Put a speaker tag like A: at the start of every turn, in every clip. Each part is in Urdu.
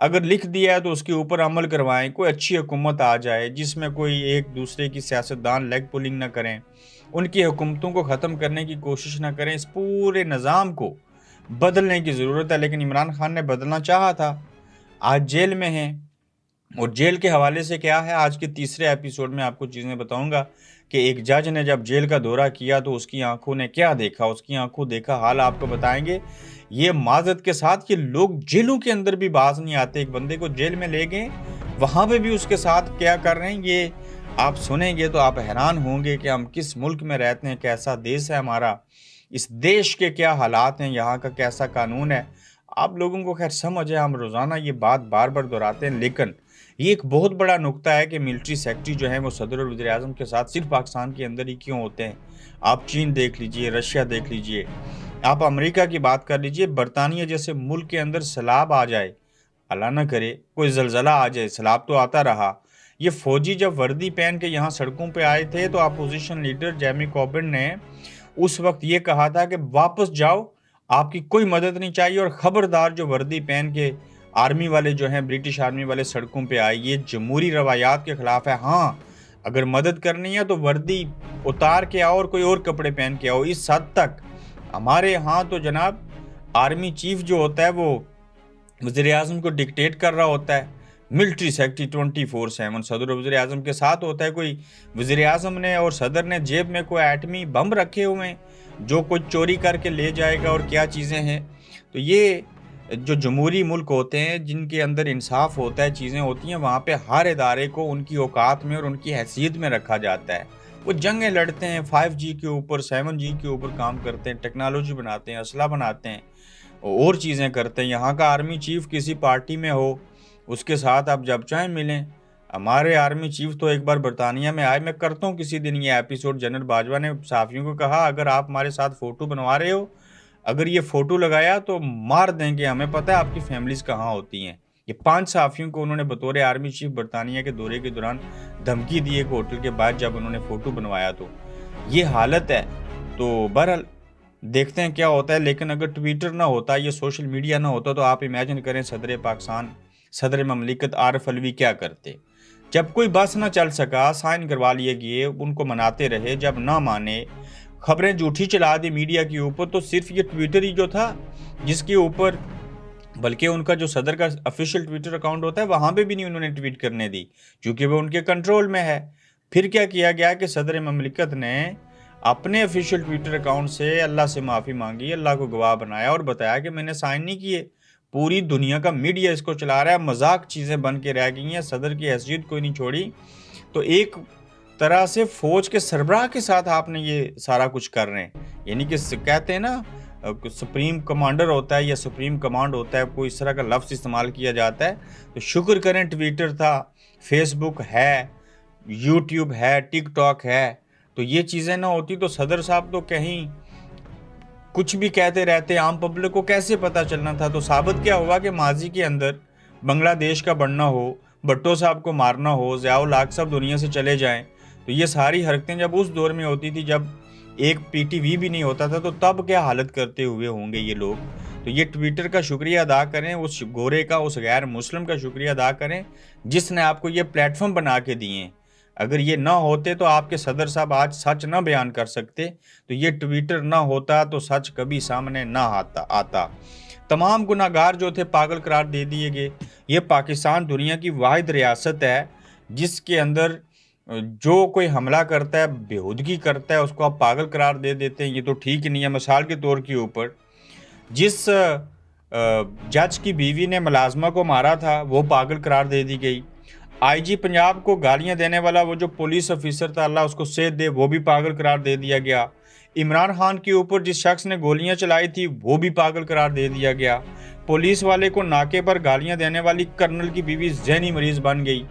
A: اگر لکھ دیا ہے تو اس کے اوپر عمل کروائیں، کوئی اچھی حکومت آ جائے جس میں کوئی ایک دوسرے کی سیاستدان لیگ پولنگ نہ کریں، ان کی حکومتوں کو ختم کرنے کی کوشش نہ کریں، اس پورے نظام کو بدلنے کی ضرورت ہے۔ لیکن عمران خان نے بدلنا چاہا تھا، آج جیل میں ہیں، اور جیل کے حوالے سے کیا ہے آج کے تیسرے ایپیسوڈ میں آپ کو چیزیں بتاؤں گا کہ ایک جج نے جب جیل کا دورہ کیا تو اس کی آنکھوں نے کیا دیکھا، اس کی آنکھوں دیکھا حال آپ کو بتائیں گے۔ یہ معذرت کے ساتھ کہ لوگ جیلوں کے اندر بھی باز نہیں آتے، ایک بندے کو جیل میں لے گئے، وہاں پہ بھی اس کے ساتھ کیا کر رہے ہیں یہ آپ سنیں گے تو آپ حیران ہوں گے کہ ہم کس ملک میں رہتے ہیں، کیسا دیش ہے ہمارا، اس دیش کے کیا حالات ہیں، یہاں کا کیسا قانون ہے۔ آپ لوگوں کو خیر سمجھ ہے، ہم روزانہ یہ بات بار بار دہراتے ہیں، لیکن یہ ایک بہت بڑا نقطہ ہے کہ ملٹری سیکرٹری جو ہیں وہ صدر اور وزیر اعظم کے ساتھ صرف پاکستان کے اندر ہی کیوں ہوتے ہیں۔ آپ چین دیکھ لیجئے، رشیا دیکھ لیجئے، آپ امریکہ کی بات کر لیجئے، برطانیہ جیسے ملک کے اندر سیلاب آ جائے، اللہ نہ کرے کوئی زلزلہ آ جائے، سیلاب تو آتا رہا، یہ فوجی جب وردی پہن کے یہاں سڑکوں پہ آئے تھے تو اپوزیشن لیڈر جیمی کوربن نے اس وقت یہ کہا تھا کہ واپس جاؤ، آپ کی کوئی مدد نہیں چاہیے، اور خبردار جو وردی پہن کے آرمی والے جو ہیں، برٹش آرمی والے سڑکوں پہ آئے، یہ جمہوری روایات کے خلاف ہے۔ ہاں اگر مدد کرنی ہے تو وردی اتار کے آؤ اور کوئی اور کپڑے پہن کے آؤ۔ اس حد تک ہمارے ہاں تو جناب آرمی چیف جو ہوتا ہے وہ وزیر اعظم کو ڈکٹیٹ کر رہا ہوتا ہے، ملٹری سیکرٹری 24/7 صدر وزیر اعظم کے ساتھ ہوتا ہے۔ کوئی وزیر اعظم نے اور صدر نے جیب میں کوئی ایٹمی بم رکھے ہوئے ہیں جو کوئی چوری کر کے لے جائے گا اور کیا چیزیں ہیں۔ تو یہ جو جمہوری ملک ہوتے ہیں جن کے اندر انصاف ہوتا ہے، چیزیں ہوتی ہیں، وہاں پہ ہر ادارے کو ان کی اوقات میں اور ان کی حیثیت میں رکھا جاتا ہے۔ وہ جنگیں لڑتے ہیں، 5G کے اوپر، 7G کے اوپر کام کرتے ہیں، ٹیکنالوجی بناتے ہیں، اسلحہ بناتے ہیں اور چیزیں کرتے ہیں۔ یہاں کا آرمی چیف کسی پارٹی میں ہو، اس کے ساتھ آپ جب چاہیں ملیں۔ ہمارے آرمی چیف تو ایک بار برطانیہ میں آئے، میں کرتا ہوں کسی دن یہ ایپیسوڈ، جنرل باجوہ نے صحافیوں کو کہا اگر آپ ہمارے ساتھ فوٹو بنوا رہے ہو، اگر یہ فوٹو لگایا تو مار دیں گے، ہمیں پتہ ہے آپ کی فیملیز کہاں ہوتی ہیں۔ یہ 5 صحافیوں کو انہوں نے بطور آرمی چیف برطانیہ کے دورے کے دوران دھمکی دی ایک ہوٹل کے بعد جب انہوں نے فوٹو بنوایا تو یہ حالت ہے۔ تو بہرحال دیکھتے ہیں کیا ہوتا ہے، لیکن اگر ٹویٹر نہ ہوتا، یہ سوشل میڈیا نہ ہوتا تو آپ امیجن کریں صدر پاکستان، صدر مملکت عارف علوی کیا کرتے۔ جب کوئی بس نہ چل سکا، سائن کروا لیے گئے، ان کو مناتے رہے، جب نہ مانے، خبریں جھوٹی چلا دی میڈیا کے اوپر، تو صرف یہ ٹویٹر ہی جو تھا جس کے اوپر، بلکہ ان کا جو صدر کا افیشل ٹویٹر اکاؤنٹ ہوتا ہے وہاں پہ بھی نہیں انہوں نے ٹویٹ کرنے دی، کیونکہ وہ ان کے کنٹرول میں ہے۔ پھر کیا کیا گیا کہ صدر مملکت نے اپنے افیشل ٹویٹر اکاؤنٹ سے اللہ سے معافی مانگی، اللہ کو گواہ بنایا اور بتایا کہ میں نے سائن نہیں کیے۔ پوری دنیا کا میڈیا اس کو چلا رہا ہے، مذاق چیزیں بن کے رہ گئی ہیں، صدر کی حیثیت کوئی نہیں چھوڑی۔ تو ایک طرح سے فوج کے سربراہ کے ساتھ آپ نے یہ سارا کچھ کر رہے ہیں، یعنی کہ کہتے ہیں نا سپریم کمانڈر ہوتا ہے یا سپریم کمانڈ ہوتا ہے، کوئی اس طرح کا لفظ استعمال کیا جاتا ہے۔ تو شکر کریں ٹویٹر تھا، فیس بک ہے، یوٹیوب ہے، ٹک ٹاک ہے، تو یہ چیزیں نہ ہوتی تو صدر صاحب تو کہیں کچھ بھی کہتے رہتے، عام پبلک کو کیسے پتہ چلنا تھا۔ تو ثابت کیا ہوا کہ ماضی کے اندر بنگلہ دیش کا بننا ہو، بھٹو صاحب کو مارنا ہو، ضیاء الحق صاحب دنیا سے چلے جائیں، تو یہ ساری حرکتیں جب اس دور میں ہوتی تھی جب ایک PTV بھی نہیں ہوتا تھا، تو تب کیا حالت کرتے ہوئے ہوں گے یہ لوگ۔ تو یہ ٹویٹر کا شکریہ ادا کریں، اس گورے کا، اس غیر مسلم کا شکریہ ادا کریں جس نے آپ کو یہ پلیٹ فارم بنا کے دیے ہیں۔ اگر یہ نہ ہوتے تو آپ کے صدر صاحب آج سچ نہ بیان کر سکتے، تو یہ ٹویٹر نہ ہوتا تو سچ کبھی سامنے نہ آتا۔ تمام گناہ گار جو تھے پاگل قرار دے دیے گئے۔ یہ پاکستان دنیا کی واحد ریاست ہے جس کے اندر جو کوئی حملہ کرتا ہے، بےہودگی کرتا ہے، اس کو آپ پاگل قرار دے دیتے ہیں، یہ تو ٹھیک نہیں ہے۔ مثال کے طور کے اوپر جس جج کی بیوی نے ملازمہ کو مارا تھا وہ پاگل قرار دے دی گئی۔ IG پنجاب کو گالیاں دینے والا وہ جو پولیس افیسر تھا، اللہ اس کو صحت دے، وہ بھی پاگل قرار دے دیا گیا۔ عمران خان کے اوپر جس شخص نے گولیاں چلائی تھی وہ بھی پاگل قرار دے دیا گیا۔ پولیس والے کو ناکے پر گالیاں دینے والی کرنل کی بیوی ذہنی مریض بن گئی،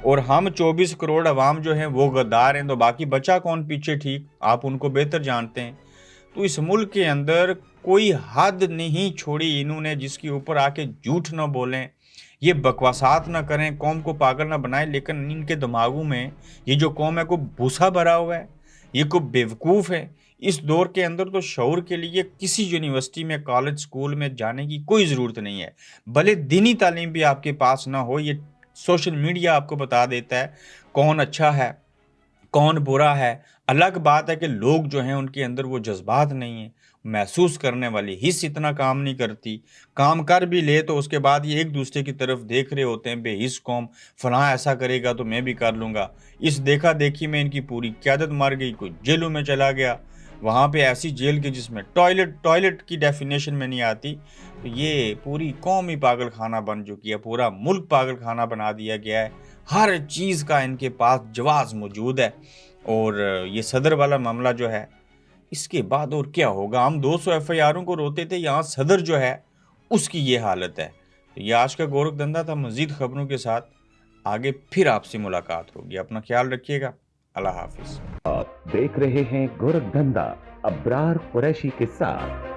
A: اور ہم 24 کروڑ عوام جو ہیں وہ غدار ہیں، تو باقی بچہ کون پیچھے ٹھیک، آپ ان کو بہتر جانتے ہیں۔ تو اس ملک کے اندر کوئی حد نہیں چھوڑی انہوں نے جس کے اوپر آ کے جھوٹ نہ بولیں، یہ بکواسات نہ کریں، قوم کو پاگل نہ بنائیں، لیکن ان کے دماغوں میں یہ جو قوم ہے کوئی بھوسا بھرا ہوا ہے، یہ کوئی بیوقوف ہے، اس دور کے اندر تو شعور کے لیے کسی یونیورسٹی میں، کالج، اسکول میں جانے کی کوئی ضرورت نہیں ہے، بھلے دینی تعلیم بھی آپ کے پاس نہ ہو، یہ سوشل میڈیا آپ کو بتا دیتا ہے کون اچھا ہے کون برا ہے۔ الگ بات ہے کہ لوگ جو ہیں ان کے اندر وہ جذبات نہیں ہیں، محسوس کرنے والی حس اتنا کام نہیں کرتی، کام کر بھی لے تو اس کے بعد یہ ایک دوسرے کی طرف دیکھ رہے ہوتے ہیں، بے حس قوم، فلاں ایسا کرے گا تو میں بھی کر لوں گا۔ اس دیکھا دیکھی میں ان کی پوری قیادت مر گئی، کوئی جیلوں میں چلا گیا، وہاں پہ ایسی جیل کی جس میں ٹوائلٹ کی ڈیفینیشن میں نہیں آتی۔ تو یہ پوری قوم ہی پاگل خانہ بن چکی ہے، پورا ملک پاگل خانہ بنا دیا گیا ہے، ہر چیز کا ان کے پاس جواز موجود ہے۔ اور یہ صدر والا معاملہ جو ہے اس کے بعد اور کیا ہوگا؟ ہم 200 ایف آئی آروں کو روتے تھے، یہاں صدر جو ہے اس کی یہ حالت ہے۔ تو یہ آج کا گورکھ دھندا تھا، مزید خبروں کے ساتھ آگے پھر آپ سے ملاقات ہوگی، اپنا خیال رکھیے گا، اللہ حافظ۔
B: آپ دیکھ رہے ہیں گورکھ دھندا ابرار قریشی کے ساتھ۔